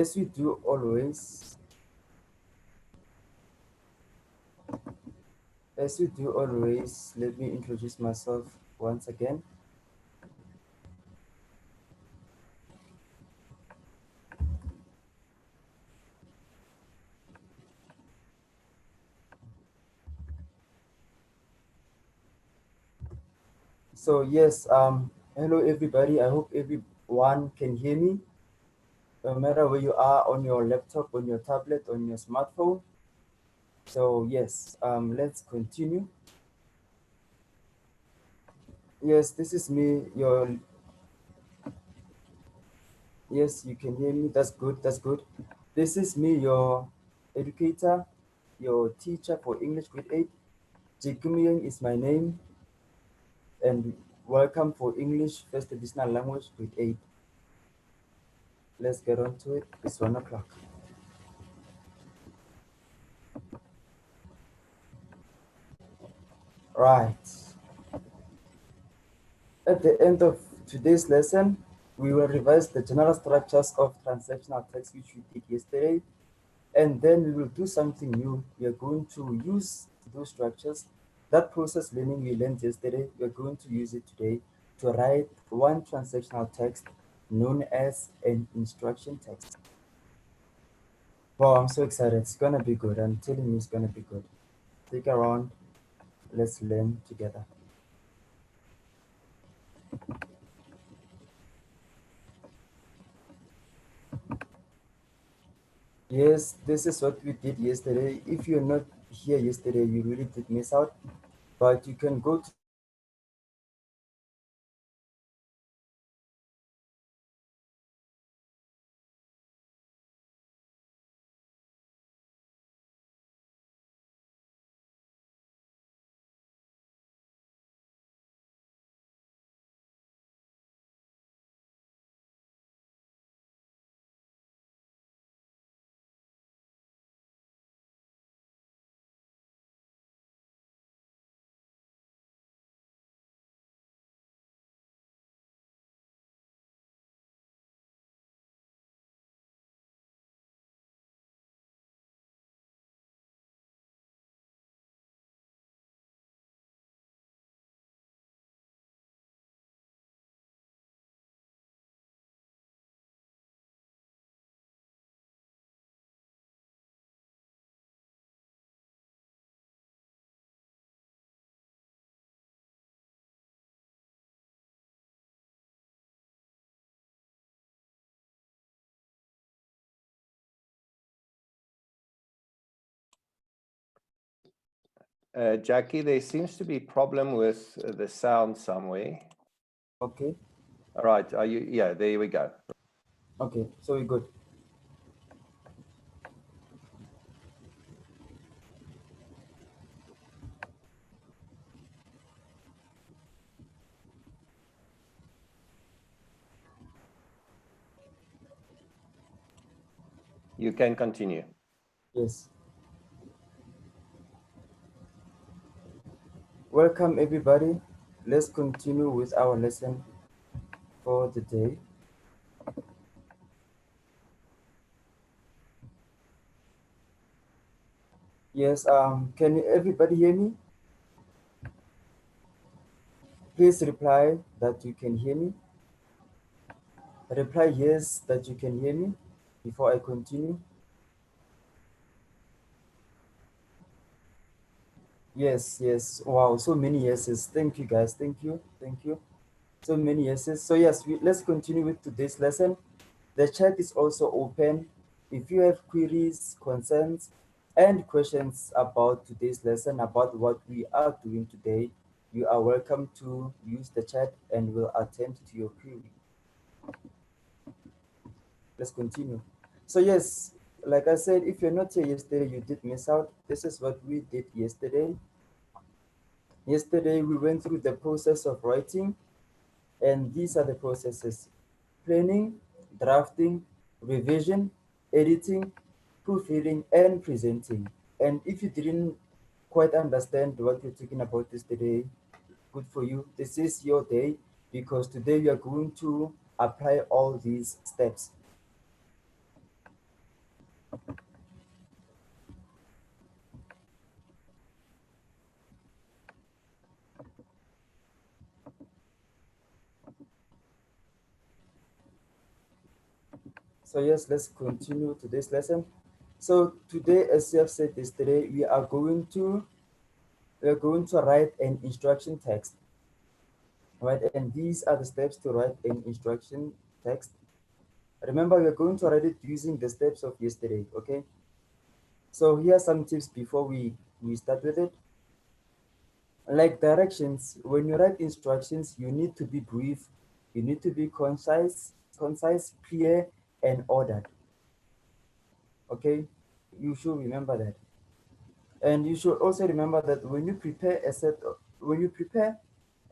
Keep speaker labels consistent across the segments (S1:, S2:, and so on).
S1: as we do always, let me introduce myself once again. So yes, hello everybody. I hope everyone can hear me, no matter where you are, on your laptop, on your tablet, on your smartphone. So yes, let's continue. Yes, this is me. Yes, you can hear me. That's good. That's good. This is me, your educator, your teacher for English grade 8. Jikumyang is my name, and welcome for English First Additional Language grade 8. Let's get on to it. It's 1 o'clock. Right. At the end of today's lesson, we will revise the general structures of transactional text which we did yesterday, and then we will do something new. We are going to use those structures, that process learning we learned yesterday, we are going to use it today to write one transactional text known as an instruction text. Wow, I'm so excited. It's gonna be good. I'm telling you, it's gonna be good. Stick around. Let's learn together. Yes, this is what we did yesterday. If you're not here yesterday, you really did miss out. But you can go to
S2: Jackie, there seems to be a problem with the sound somewhere.
S1: okay.
S2: All right, are you? Yeah, there we go.
S1: Okay, so we're good.
S2: You can continue.
S1: Yes. Welcome everybody. Let's continue with our lesson for the day. Yes, can everybody hear me? Please reply that you can hear me. Reply yes that you can hear me before I continue. Yes, yes. Wow, so many yeses. Thank you guys. Thank you. Thank you. So many yeses. So yes, let's continue with today's lesson. The chat is also open. If you have queries, concerns, and questions about today's lesson, about what we are doing today, you are welcome to use the chat and we'll attend to your query. Let's continue. So yes, like I said, if you're not here yesterday, you did miss out. This is what we did yesterday. Yesterday, we went through the process of writing, and these are the processes: planning, drafting, revision, editing, proofreading, and presenting. And if you didn't quite understand what we're talking about this today, good for you. This is your day, because today we are going to apply all these steps. So yes, let's continue today's lesson. So today, as you have said yesterday, we are going to write an instruction text, right? And these are the steps to write an instruction text. Remember, we are going to write it using the steps of yesterday, okay? So here are some tips before we start with it. Like directions, when you write instructions, you need to be brief, you need to be concise, clear, and ordered. Okay, you should remember that. And you should also remember that when you prepare a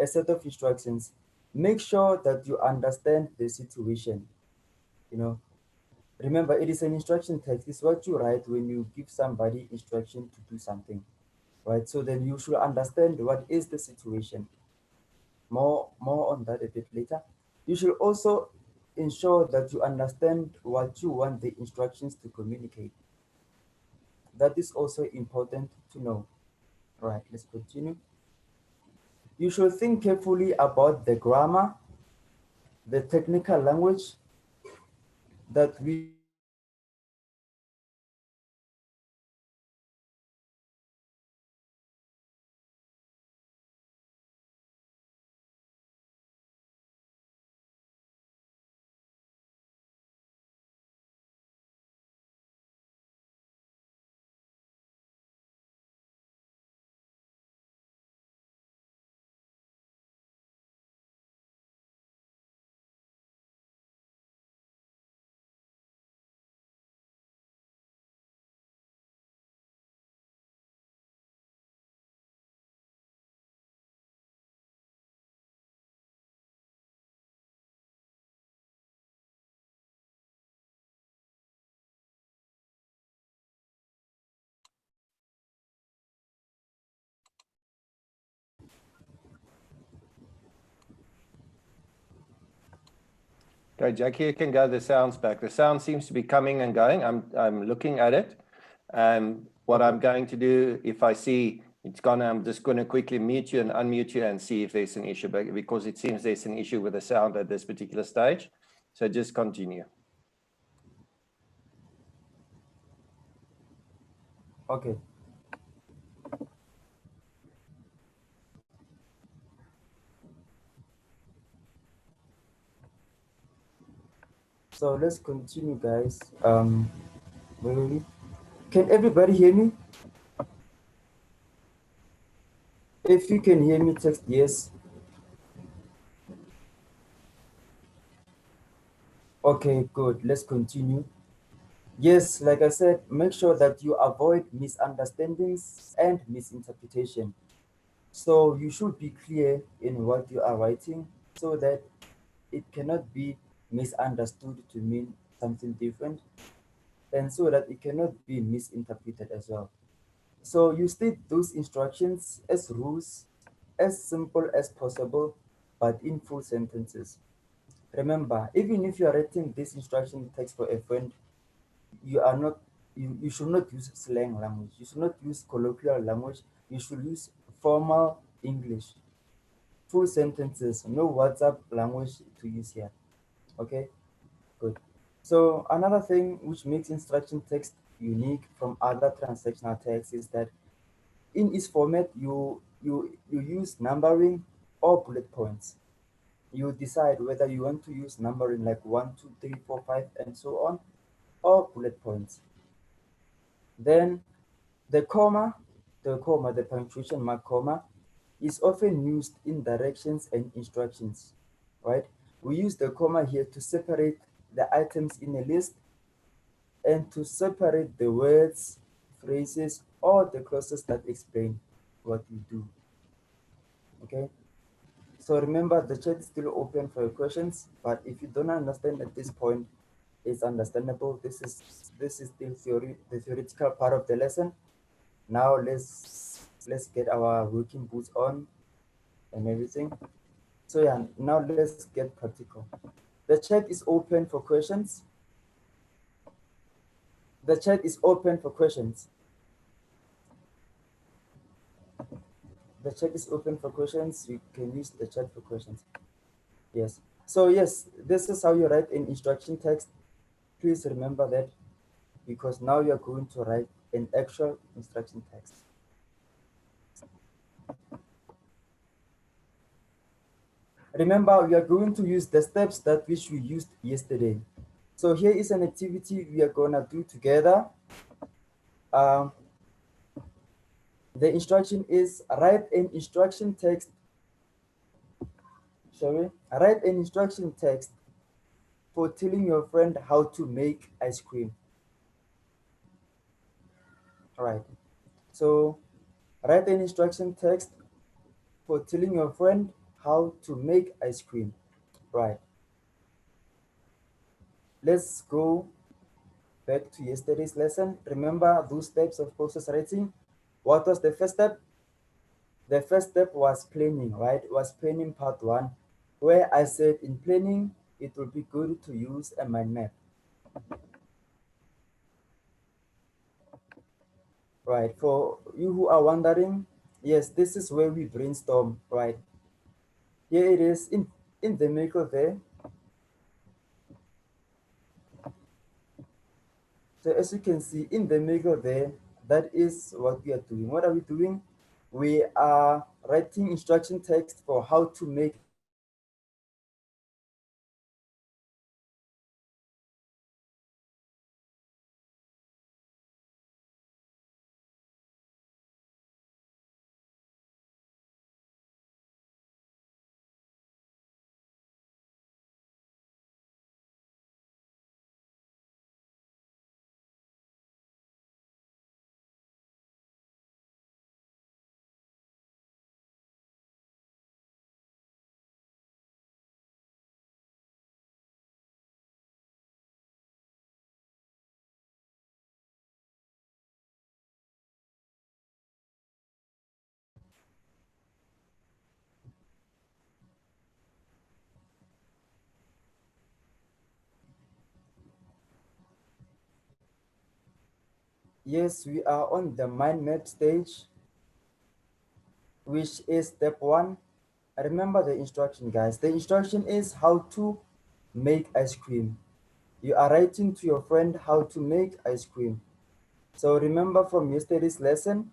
S1: set of instructions, make sure that you understand the situation. You know, remember, it is an instruction text. It's what you write when you give somebody instruction to do something, right? So then you should understand what is the situation. More on that a bit later. You should also ensure that you understand what you want the instructions to communicate. That is also important to know. Right, let's continue. You should think carefully about the grammar, the technical language that we use in our instruction text. Remember,
S2: Okay, Jackie, you can go the sounds back. The sound seems to be coming and going. I'm looking at it. What
S1: okay,
S2: I'm going to do, if I see it's gone, I'm just going to quickly mute you and unmute you and see if there's an issue, because it seems there's an issue with the sound at this particular stage. So just continue.
S1: okay. So let's continue, guys. Wait. Can everybody hear me? If you can hear me, text yes. Okay, good. Let's continue. Yes, like I said, make sure that you avoid misunderstandings and misinterpretation. So you should be clear in what you are writing so that it cannot be misunderstood to mean something different, and so that it cannot be misinterpreted as well. So you state those instructions as rules, as simple as possible, but in full sentences. Remember, even if you are writing this instruction text for a friend, you are not you should not use slang language. You should not use colloquial language. You should use formal English. Full sentences, no WhatsApp language to use here. Okay, good. So another thing which makes instruction text unique from other transactional texts is that in its format you use numbering or bullet points. You decide whether you want to use numbering like 1, 2, 3, 4, 5, and so on, or bullet points. Then the comma, the punctuation mark comma, is often used in directions and instructions, right? We use the comma here to separate the items in a list and to separate the words, phrases, or the clauses that explain what we do, okay? So remember, the chat is still open for your questions, but if you don't understand at this point, it's understandable. This is still the theoretical part of the lesson. Now let's get our working boots on and everything. So yeah, now let's get practical. The chat is open for questions. The chat is open for questions. The chat is open for questions. You can use the chat for questions. Yes. So yes, this is how you write an instruction text. Please remember that because now you're going to write an actual instruction text. Remember, we are going to use the steps that which we used yesterday. So here is an activity we are gonna do together. Um, the instruction is write an instruction text. Shall we? Write an instruction text for telling your friend how to make ice cream. All right. So write an instruction text for telling your friend how to make ice cream. Right. Let's go back to yesterday's lesson. Remember those types of process writing? What was the first step? The first step was planning, right? It was planning part one, where I said in planning, it would be good to use a mind map, right? For you who are wondering, yes, this is where we brainstorm, right? Here it is in the middle there. So as you can see in the middle there, that is what we are doing. What are we doing? We are writing instruction text for how to make ice cream. So remember the instruction text is how to make ice cream. Yes, we are on the mind map stage, which is step one. Remember the instruction, guys. The instruction is how to make ice cream. You are writing to your friend how to make ice cream. So remember from yesterday's lesson,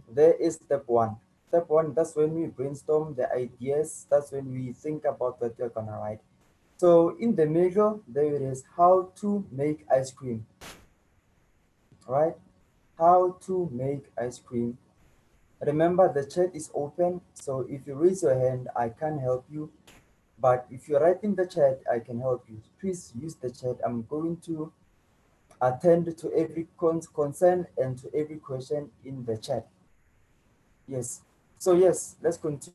S1: there is step one. Step one, that's when we brainstorm the ideas. That's when we think about what we're gonna write. So in the middle, there it is how to make ice cream, right? How to make ice cream. Remember the chat is open, so if you raise your hand, I can help you. But if you write in the chat, I can help you. Please use the chat. I'm going to attend to every concern and to every question in the chat. Yes. So yes, let's continue.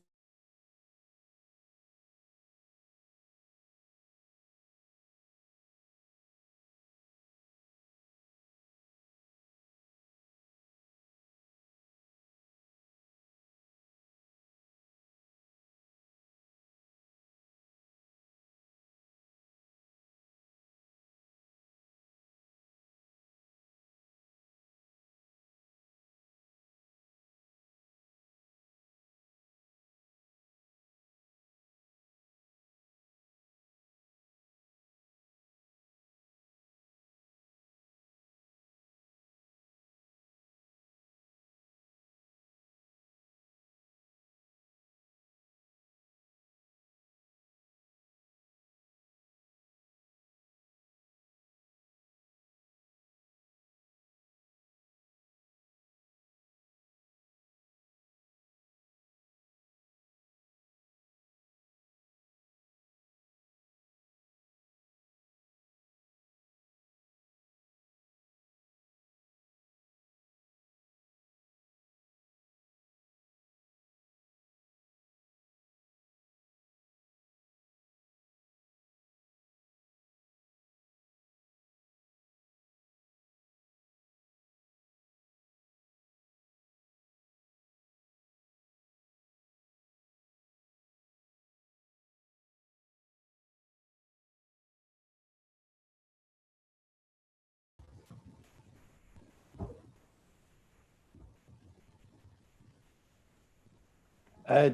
S2: Uh,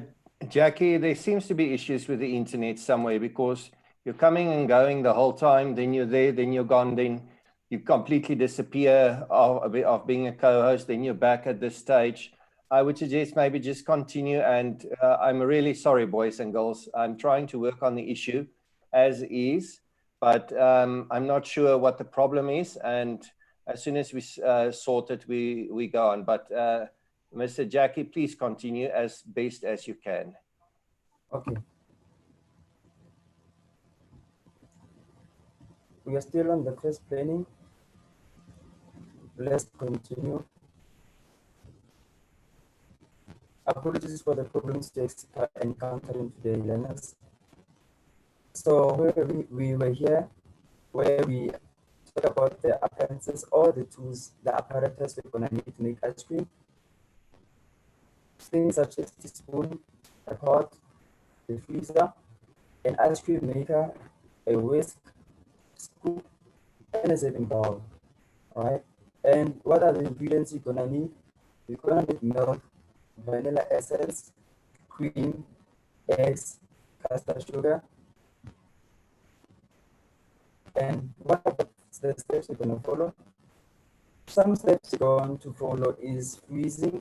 S2: Jackie, there seems to be issues with the internet somewhere because you're coming and going the whole time, then you're there, then you're gone, then you completely disappear of being a co-host, then you're back at this stage. I would suggest maybe just continue, and I'm really sorry, boys and girls. I'm trying to work on the issue as is, but I'm not sure what the problem is, and as soon as we sort it, we go on. But Mr. Jackie, please continue as best as you can.
S1: Okay. We are still on the first planning. Let's continue. Apologies for the problems we are encountering today, learners. So we were here where we talk about the appliances or the tools, the apparatus we're gonna need to make ice cream. Things such as teaspoon, a pot, the freezer, an ice cream maker, a whisk, scoop, and a serving bowl. Alright. And what are the ingredients you're gonna need? You're gonna need milk, vanilla essence, cream, eggs, custard sugar. And what are the steps you're gonna follow? Some steps you're going to follow is freezing